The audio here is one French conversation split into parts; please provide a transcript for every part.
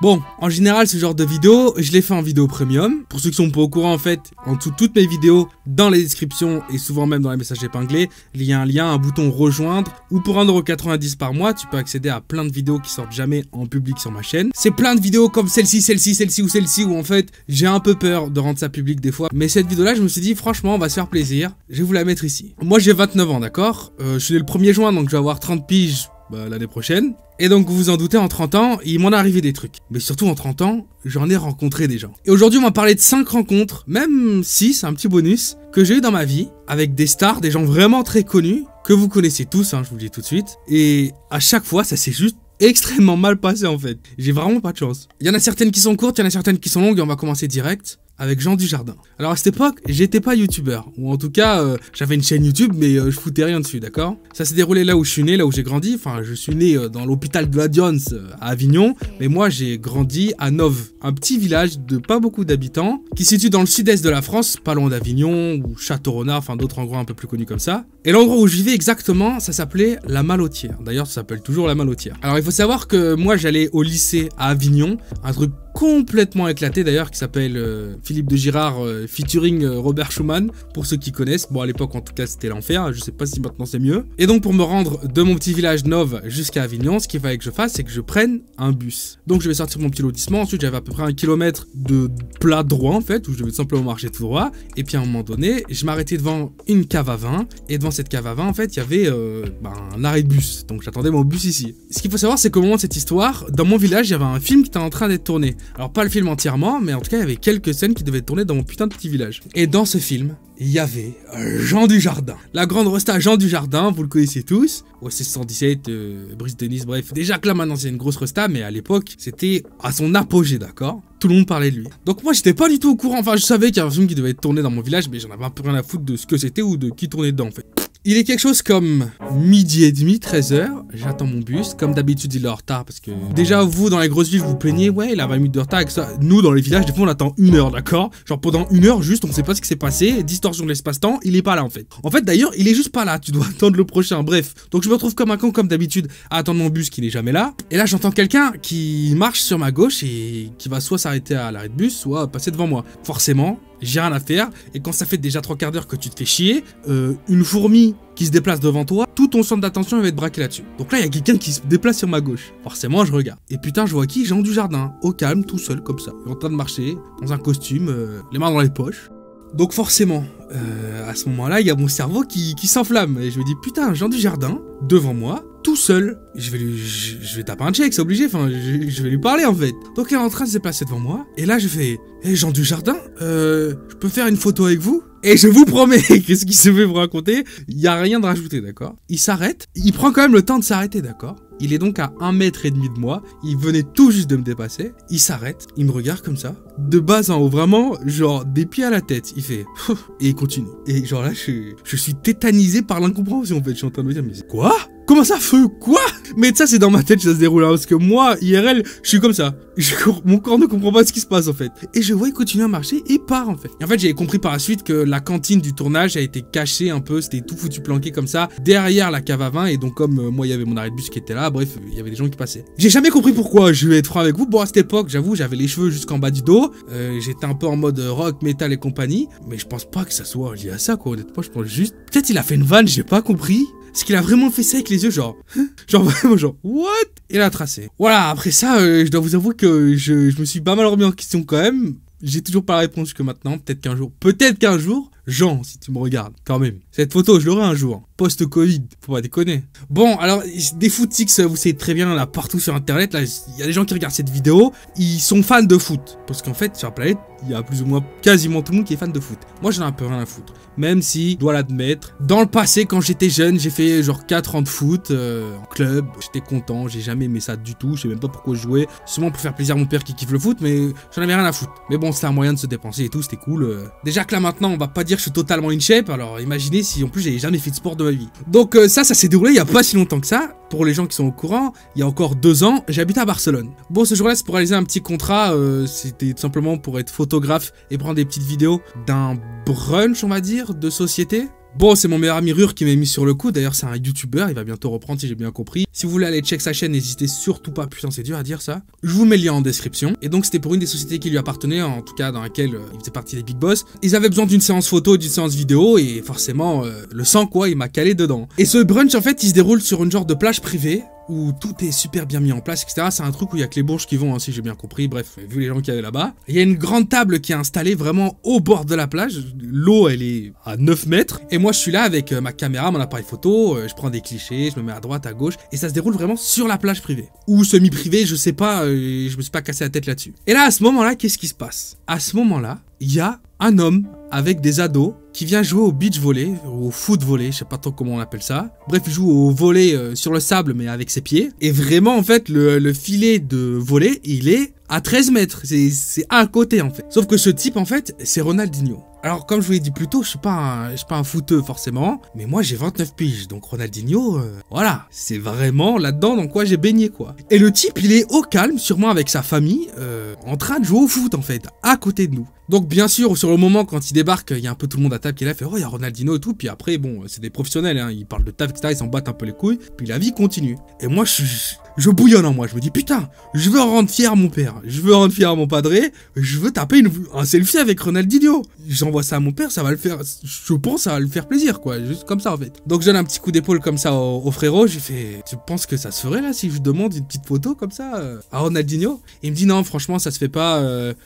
Bon, en général, ce genre de vidéo, je les fais en vidéo premium. Pour ceux qui sont pas au courant, en fait, en dessous de toutes mes vidéos, dans les descriptions et souvent même dans les messages épinglés, il y a un lien, un bouton rejoindre, où pour 1,90 € par mois, tu peux accéder à plein de vidéos qui sortent jamais en public sur ma chaîne. C'est plein de vidéos comme celle-ci, celle-ci, celle-ci ou celle-ci, où en fait, j'ai un peu peur de rendre ça public des fois. Mais cette vidéo-là, je me suis dit, franchement, on va se faire plaisir. Je vais vous la mettre ici. Moi, j'ai 29 ans, d'accord? Je suis né le 1er juin, donc je vais avoir 30 piges l'année prochaine. Et donc vous vous en doutez, en 30 ans, il m'en est arrivé des trucs. Mais surtout en 30 ans, j'en ai rencontré des gens. Et aujourd'hui, on va parler de 5 rencontres, même 6, un petit bonus, que j'ai eu dans ma vie, avec des stars, des gens vraiment très connus, que vous connaissez tous, hein, je vous le dis tout de suite. Et à chaque fois, ça s'est juste extrêmement mal passé en fait. J'ai vraiment pas de chance. Il y en a certaines qui sont courtes, il y en a certaines qui sont longues, et on va commencer direct avec Jean Dujardin. Alors à cette époque, j'étais pas youtubeur, ou en tout cas, j'avais une chaîne YouTube, mais je foutais rien dessus, d'accord? Ça s'est déroulé là où je suis né, là où j'ai grandi, enfin je suis né dans l'hôpital de la Dionne à Avignon, mais moi j'ai grandi à Nove, un petit village de pas beaucoup d'habitants, qui se situe dans le sud-est de la France, pas loin d'Avignon, ou Château-Renard, enfin d'autres endroits un peu plus connus comme ça. Et l'endroit où je vivais exactement, ça s'appelait la Malotière. D'ailleurs, ça s'appelle toujours la Malotière. Alors il faut savoir que moi j'allais au lycée à Avignon, un truc complètement éclaté d'ailleurs qui s'appelle Philippe de Girard featuring Robert Schumann, pour ceux qui connaissent. Bon, à l'époque en tout cas c'était l'enfer, je sais pas si maintenant c'est mieux. Et donc pour me rendre de mon petit village Nove jusqu'à Avignon, ce qu'il fallait que je fasse, c'est que je prenne un bus. Donc je vais sortir mon petit lotissement, ensuite j'avais à peu près 1 kilomètre de plat droit en fait, où je devais simplement marcher tout droit. Et puis à un moment donné, je m'arrêtais devant une cave à vin, et devant cette cave à vin en fait il y avait un arrêt de bus, donc j'attendais mon bus ici. Ce qu'il faut savoir, c'est qu'au moment de cette histoire, dans mon village il y avait un film qui était en train d'être tourné. Alors pas le film entièrement, mais en tout cas il y avait quelques scènes qui devaient être tournées dans mon putain de petit village. Et dans ce film, il y avait Jean Dujardin. La grande resta Jean Dujardin, vous le connaissez tous. OSS 117, Brice Denis, bref. Déjà que là maintenant c'est une grosse resta, mais à l'époque c'était à son apogée, d'accord? Tout le monde parlait de lui. Donc moi j'étais pas du tout au courant, enfin je savais qu'il y avait un film qui devait être tourné dans mon village, mais j'en avais un peu rien à foutre de ce que c'était ou de qui tournait dedans en fait. Il est quelque chose comme 12h30, 13h, j'attends mon bus, comme d'habitude il est en retard parce que déjà vous dans les grosses villes vous vous plaignez, ouais il a 20 minutes de retard avec ça. Nous dans les villages des fois on attend 1 heure, d'accord? Genre pendant 1 heure juste on sait pas ce qui s'est passé, distorsion de l'espace-temps, il est pas là en fait. En fait d'ailleurs il est juste pas là, tu dois attendre le prochain, bref. Donc je me retrouve comme un con comme d'habitude à attendre mon bus qui n'est jamais là. Et là j'entends quelqu'un qui marche sur ma gauche et qui va soit s'arrêter à l'arrêt de bus, soit passer devant moi. Forcément, j'ai rien à faire, et quand ça fait déjà 3/4 d'heure que tu te fais chier, une fourmi qui se déplace devant toi, tout ton centre d'attention va être braqué là-dessus. Donc là, il y a quelqu'un qui se déplace sur ma gauche. Forcément, je regarde. Et putain, je vois qui? Jean Dujardin, au calme, tout seul, comme ça. En train de marcher, dans un costume, les mains dans les poches. Donc forcément, à ce moment-là, il y a mon cerveau qui s'enflamme. Et je me dis, putain, Jean Dujardin, devant moi, tout seul. Je vais taper un check, c'est obligé, enfin, je vais lui parler en fait. Donc il est en train de se déplacer devant moi. Et là, je fais, hey, Jean Dujardin, je peux faire une photo avec vous? Et je vous promets, qu'est-ce qu'il se fait vous raconter? Il n'y a rien de rajouté, d'accord? Il s'arrête, il prend quand même le temps de s'arrêter, d'accord? Il est donc à 1,5 m de moi, il venait tout juste de me dépasser, il s'arrête, il me regarde comme ça, de bas en haut, vraiment, genre des pieds à la tête, il fait, et il continue. Et genre là, je suis tétanisé par l'incompréhension en fait, je suis en train de me dire, mais quoi? Comment ça, feu? Quoi? Mais ça, c'est dans ma tête que ça se déroule, hein, parce que moi, IRL, je suis comme ça. Mon corps ne comprend pas ce qui se passe, en fait. Et je vois, il continue à marcher et part, en fait. Et en fait, j'avais compris par la suite que la cantine du tournage a été cachée un peu, c'était tout foutu planqué comme ça, derrière la cave à vin, et donc comme moi, il y avait mon arrêt de bus qui était là, bref, il y avait des gens qui passaient. J'ai jamais compris pourquoi, je vais être franc avec vous. Bon, à cette époque, j'avoue, j'avais les cheveux jusqu'en bas du dos, j'étais un peu en mode rock, metal et compagnie, mais je pense pas que ça soit lié à ça, quoi, honnêtement, je pense juste... Peut-être il a fait une vanne, j'ai pas compris. Est-ce qu'il a vraiment fait ça avec les yeux, genre vraiment, genre, what? Et il a tracé. Voilà, après ça, je dois vous avouer que je me suis pas mal remis en question quand même. J'ai toujours pas la réponse jusque maintenant, peut-être qu'un jour, Jean, si tu me regardes, quand même. Cette photo, je l'aurai un jour. Post-Covid, faut pas déconner. Bon, alors, des footix, vous savez très bien, là, partout sur Internet, là, il y a des gens qui regardent cette vidéo, ils sont fans de foot. Parce qu'en fait, sur la planète, il y a plus ou moins quasiment tout le monde qui est fan de foot. Moi, j'en ai un peu rien à foutre. Même si, je dois l'admettre, dans le passé, quand j'étais jeune, j'ai fait genre 4 ans de foot, en club. J'étais content, j'ai jamais aimé ça du tout, je sais même pas pourquoi je jouais. Sûrement pour faire plaisir à mon père qui kiffe le foot, mais j'en avais rien à foutre. Mais bon, c'était un moyen de se dépenser et tout, c'était cool. Déjà que là, maintenant, on va pas dire que je suis totalement in shape, alors imaginez si en plus j'avais jamais fait de sport de ma vie. Donc ça s'est déroulé il y a pas si longtemps que ça. Pour les gens qui sont au courant, il y a encore 2 ans, j'habitais à Barcelone. Bon, ce jour-là, c'est pour réaliser un petit contrat, c'était tout simplement pour être photographe et prendre des petites vidéos d'un brunch, on va dire, de société. Bon, c'est mon meilleur ami Rur qui m'a mis sur le coup. D'ailleurs, c'est un YouTuber, il va bientôt reprendre si j'ai bien compris. Si vous voulez aller check sa chaîne, n'hésitez surtout pas. Putain, c'est dur à dire ça. Je vous mets le lien en description. Et donc, c'était pour une des sociétés qui lui appartenait, en tout cas dans laquelle il faisait partie des big boss. Ils avaient besoin d'une séance photo, d'une séance vidéo, et forcément, le sang, quoi, il m'a calé dedans. Et ce brunch, en fait, il se déroule sur une genre de plage privée, où tout est super bien mis en place, etc. C'est un truc où il y a que les bourges qui vont, hein, si j'ai bien compris. Bref, vu les gens qu'il y avait là-bas. Il y a une grande table qui est installée vraiment au bord de la plage. L'eau, elle est à 9 mètres. Et moi, je suis là avec ma caméra, mon appareil photo. Je prends des clichés, je me mets à droite, à gauche. Et ça se déroule vraiment sur la plage privée. Ou semi-privée, je sais pas. Je me suis pas cassé la tête là-dessus. Et là, à ce moment-là, qu'est-ce qui se passe? À ce moment-là, il y a un homme avec des ados qui vient jouer au beach volley, au foot volley, je sais pas trop comment on appelle ça. Bref, il joue au volley sur le sable mais avec ses pieds. Et vraiment en fait le filet de volley, il est à 13 mètres, c'est à côté en fait. Sauf que ce type en fait, c'est Ronaldinho. Alors comme je vous l'ai dit plus tôt, je suis pas un footeux forcément, mais moi j'ai 29 piges, donc Ronaldinho, voilà, c'est vraiment là-dedans dans quoi j'ai baigné quoi. Et le type il est au calme, sûrement avec sa famille, en train de jouer au foot en fait, à côté de nous. Donc bien sûr, sur le moment quand il débarque, il y a un peu tout le monde à table qui est là, fait oh il y a Ronaldinho et tout, puis après bon, c'est des professionnels, hein, ils parlent de taf etc, ils s'en battent un peu les couilles, puis la vie continue. Et moi je bouillonne en moi, je me dis putain, je veux rendre fier mon père, je veux rendre fier mon padré, je veux taper un selfie avec Ronaldinho. J'envoie ça à mon père, ça va le faire, je pense ça va le faire plaisir quoi, juste comme ça en fait. Donc je donne un petit coup d'épaule comme ça au frérot, je lui fais tu penses que ça se ferait là si je demande une petite photo comme ça à Ronaldinho? Il me dit non franchement ça se fait pas,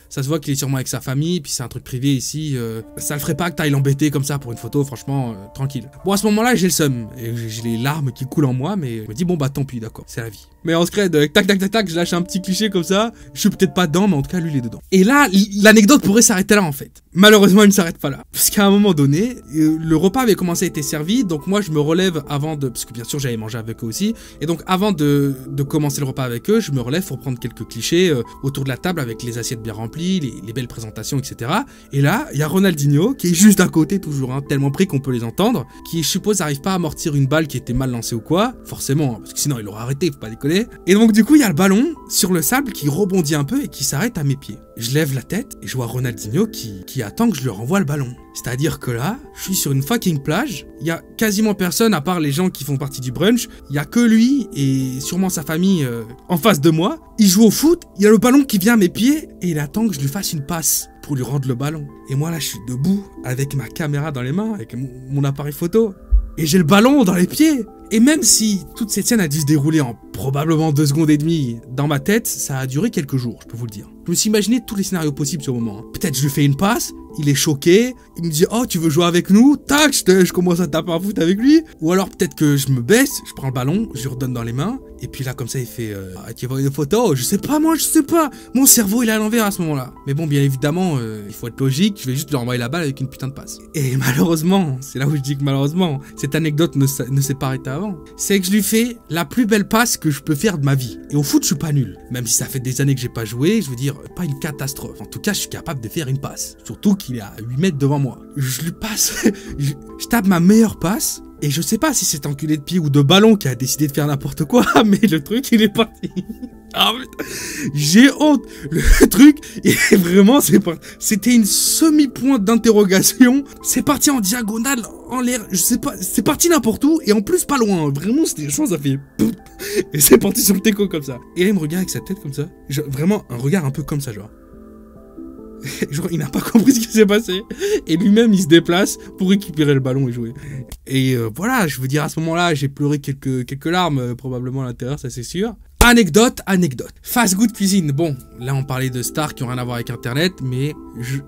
ça se voit qu'il est sûrement avec sa famille, puis c'est un truc privé ici, ça le ferait pas que t'ailles l'embêter comme ça pour une photo, franchement tranquille. Bon à ce moment là j'ai le seum, j'ai les larmes qui coulent en moi, mais je me dis bon bah tant pis d'accord, c'est la vie. Mais en secret, tac tac tac tac, je lâche un petit cliché comme ça, je suis peut-être pas dedans mais en tout cas lui il est dedans. Et là l'anecdote pourrait s'arrêter là en fait. Malheureusement il ne s'arrête pas là, parce qu'à un moment donné, le repas avait commencé à être servi, donc moi je me relève avant de, parce que bien sûr j'avais mangé avec eux aussi, et donc avant de commencer le repas avec eux, je me relève pour prendre quelques clichés autour de la table avec les assiettes bien remplies, les belles présentations, etc. Et là, il y a Ronaldinho qui est juste à côté toujours, hein, tellement près qu'on peut les entendre, qui je suppose n'arrive pas à amortir une balle qui était mal lancée ou quoi, forcément, hein, parce que sinon il aurait arrêté, faut pas déconner. Et donc du coup il y a le ballon sur le sable qui rebondit un peu et qui s'arrête à mes pieds. Je lève la tête et je vois Ronaldinho qui attend que je lui renvoie le ballon. C'est-à-dire que là, je suis sur une fucking plage, il y a quasiment personne à part les gens qui font partie du brunch, il y a que lui et sûrement sa famille en face de moi. Il joue au foot, il y a le ballon qui vient à mes pieds et il attend que je lui fasse une passe pour lui rendre le ballon. Et moi là, je suis debout avec ma caméra dans les mains, avec mon appareil photo. Et j'ai le ballon dans les pieds. Et même si toute cette scène a dû se dérouler en probablement 2 secondes et demie, dans ma tête, ça a duré quelques jours, je peux vous le dire. Je me suis imaginé tous les scénarios possibles sur le moment. Peut-être je lui fais une passe, il est choqué, il me dit « Oh, tu veux jouer avec nous ?» Tac, je commence à taper un foot avec lui. Ou alors peut-être que je me baisse, je prends le ballon, je lui redonne dans les mains, et puis là comme ça il fait « Tu veux une photo ?» Je sais pas, moi je sais pas. Mon cerveau il est à l'envers à ce moment-là. Mais bon, bien évidemment, il faut être logique, je vais juste lui renvoyer la balle avec une putain de passe. Et malheureusement, c'est là où je dis que malheureusement, cette anecdote ne s'est pas arrêtée avant. C'est que je lui fais la plus belle passe que je peux faire de ma vie. Et au foot, je suis pas nul. Même si ça fait des années que j'ai pas joué, je veux dire, pas une catastrophe. En tout cas, je suis capable de faire une passe. Surtout qu'il est à 8 mètres devant moi. Je lui passe, je tape ma meilleure passe. Et je sais pas si c'est enculé de pied ou de ballon qui a décidé de faire n'importe quoi, mais le truc, il est parti. Ah, j'ai honte. Le truc, et vraiment, c'était une semi-pointe d'interrogation. C'est parti en diagonale, en l'air, je sais pas, c'est parti n'importe où, et en plus pas loin. Vraiment, c'était chose, ça fait... Et c'est parti sur le teco comme ça. Et là, il me regarde avec sa tête comme ça. Vraiment, un regard un peu comme ça, genre. Genre, il n'a pas compris ce qui s'est passé. Et lui-même, il se déplace pour récupérer le ballon et jouer. Et voilà, je veux dire, à ce moment-là, j'ai pleuré quelques larmes, probablement à l'intérieur, ça c'est sûr. Anecdote. Fast Good Cuisine. Bon, là on parlait de stars qui ont rien à voir avec internet, mais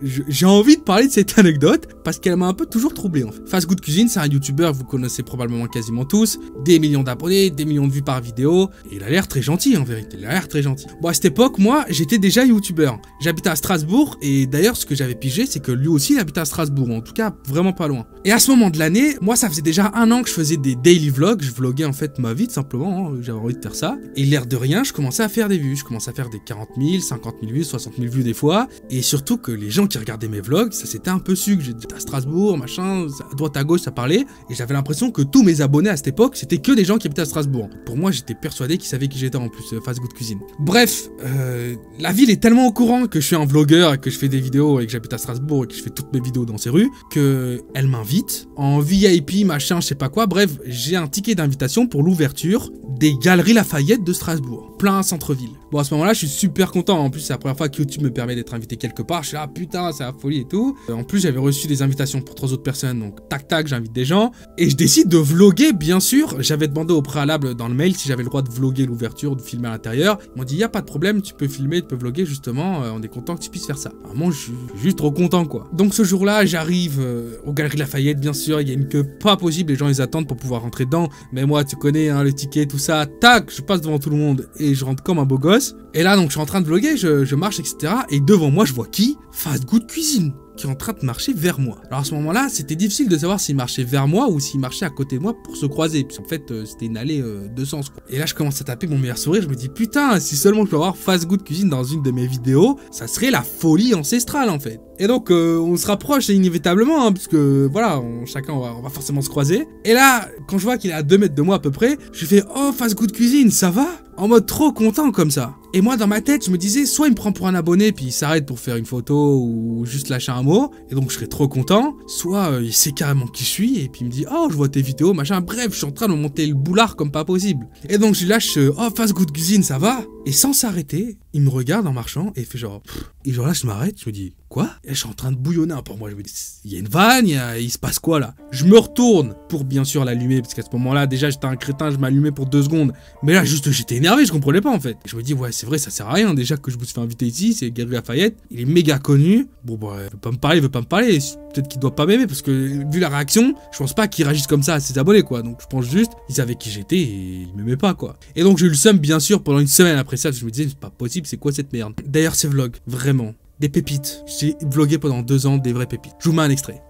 j'ai envie de parler de cette anecdote parce qu'elle m'a un peu toujours troublé en fait. Fast Good Cuisine, c'est un youtubeur, vous connaissez probablement quasiment tous, des millions d'abonnés, des millions de vues par vidéo, et il a l'air très gentil en vérité, il a l'air très gentil. Bon, à cette époque, moi, j'étais déjà youtubeur. J'habitais à Strasbourg, et d'ailleurs, ce que j'avais pigé, c'est que lui aussi, il habitait à Strasbourg, en tout cas, vraiment pas loin. Et à ce moment de l'année, moi, ça faisait déjà 1 an que je faisais des daily vlogs, je vloguais en fait ma vie, tout simplement, hein, j'avais envie de faire ça, et l'air de rien, je commençais à faire des vues. Je commençais à faire des 40 000, 50 000 vues, 60 000 vues des fois. Et surtout que les gens qui regardaient mes vlogs, ça s'était un peu su que j'étais à Strasbourg, machin, à droite à gauche ça parlait. Et j'avais l'impression que tous mes abonnés à cette époque, c'était que des gens qui habitaient à Strasbourg. Pour moi, j'étais persuadé qu'ils savaient qui j'étais en plus, Fast Good Cuisine. Bref, la ville est tellement au courant que je suis un vlogueur et que je fais des vidéos et que j'habite à Strasbourg et que je fais toutes mes vidéos dans ces rues, que elle m'invite en VIP, machin, je sais pas quoi. Bref, j'ai un ticket d'invitation pour l'ouverture des Galeries Lafayette de Strasbourg, plein centre-ville. Bon, à ce moment-là, je suis super content. En plus, c'est la première fois que YouTube me permet d'être invité quelque part. Je suis là, putain, c'est la folie et tout. En plus, j'avais reçu des invitations pour 3 autres personnes. Donc, tac, tac, j'invite des gens. Et je décide de vloguer, bien sûr. J'avais demandé au préalable dans le mail si j'avais le droit de vloguer l'ouverture, de filmer à l'intérieur. Ils m'ont dit, y a pas de problème, tu peux filmer, tu peux vloguer, justement. On est content que tu puisses faire ça. Alors, moi, je suis juste trop content, quoi. Donc, ce jour-là, j'arrive aux Galeries Lafayette, bien sûr. Il y a une queue pas possible. Les gens, ils attendent pour pouvoir rentrer dedans. Mais moi, tu connais, hein, le ticket, tout ça. Tac, je passe devant tout le monde et je rentre comme un beau gosse. Et là, donc, je suis en train de vlogger, je marche, etc. Et devant moi, je vois qui? Fast Good Cuisine, qui est en train de marcher vers moi. Alors à ce moment-là, c'était difficile de savoir s'il marchait vers moi ou s'il marchait à côté de moi pour se croiser. Puisqu'en fait, c'était une allée de sens, quoi. Et là, je commence à taper mon meilleur sourire. Je me dis, putain, si seulement je peux avoir Fast Good Cuisine dans une de mes vidéos, ça serait la folie ancestrale, en fait. Et donc, on se rapproche inévitablement, hein, puisque voilà, chacun, on va forcément se croiser. Et là, quand je vois qu'il est à 2 mètres de moi à peu près, je fais, oh, Fast Good Cuisine, ça va? En mode trop content comme ça. Et moi, dans ma tête, je me disais, soit il me prend pour un abonné, puis il s'arrête pour faire une photo ou juste lâcher un mot, et donc je serais trop content, soit il sait carrément qui je suis, et puis il me dit, oh, je vois tes vidéos, machin, bref, je suis en train de me monter le boulard comme pas possible. Et donc je lui lâche, oh, Fast Good Cuisine, ça va? Et sans s'arrêter, il me regarde en marchant, et il fait genre, pff. Et genre là, je m'arrête, je me dis, quoi? Et je suis en train de bouillonner pour moi, je me dis, il y a une vanne, il se passe quoi là? Je me retourne pour bien sûr l'allumer, parce qu'à ce moment-là, déjà j'étais un crétin, je m'allumais pour 2 secondes, mais là, juste j'étais énervé, je comprenais pas en fait. Et je me dis, ouais, c'est vrai, ça sert à rien, déjà que je me suis fait inviter ici, c'est Galeries Lafayette, il est méga connu, bon bah, il veut pas me parler, peut-être qu'il doit pas m'aimer, parce que vu la réaction, je pense pas qu'il réagisse comme ça à ses abonnés, quoi. Donc je pense juste, il savait qui j'étais et il m'aimait pas, quoi. Et donc j'ai eu le seum, bien sûr, pendant une semaine après ça, parce que je me disais, c'est pas possible, c'est quoi cette merde? D'ailleurs, ces vlogs, vraiment, des pépites. J'ai vlogué pendant 2 ans des vraies pépites. Je vous mets un extrait.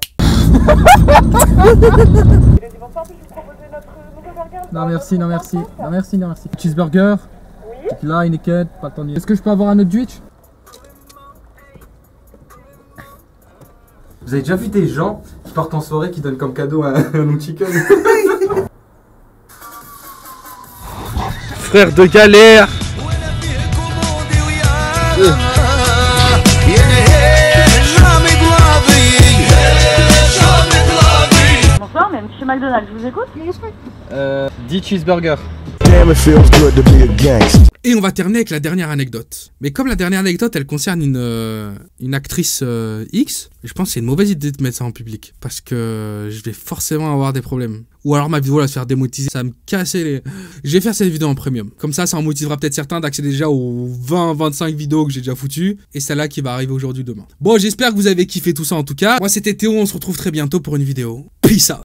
Non merci, non merci, non merci, non merci. Cheeseburger. Oui. Là, une naked, pas tant. Est-ce que je peux avoir un autre Twitch? Vous avez déjà vu des gens qui partent en soirée qui donnent comme cadeau un long chicken? Frère de galère. Bonsoir, même chez McDonald's, je vous écoute. 10 cheeseburgers. Et on va terminer avec la dernière anecdote. Mais comme la dernière anecdote, elle concerne une actrice X, je pense que c'est une mauvaise idée de mettre ça en public. Parce que je vais forcément avoir des problèmes. Ou alors ma vidéo va se faire démonétiser, ça va me casser les... Je vais faire cette vidéo en premium. Comme ça en motivera peut-être certains d'accéder déjà aux 20-25 vidéos que j'ai déjà foutues. Et celle-là qui va arriver aujourd'hui demain. Bon, j'espère que vous avez kiffé tout ça en tout cas. Moi c'était Théo, on se retrouve très bientôt pour une vidéo. Peace out.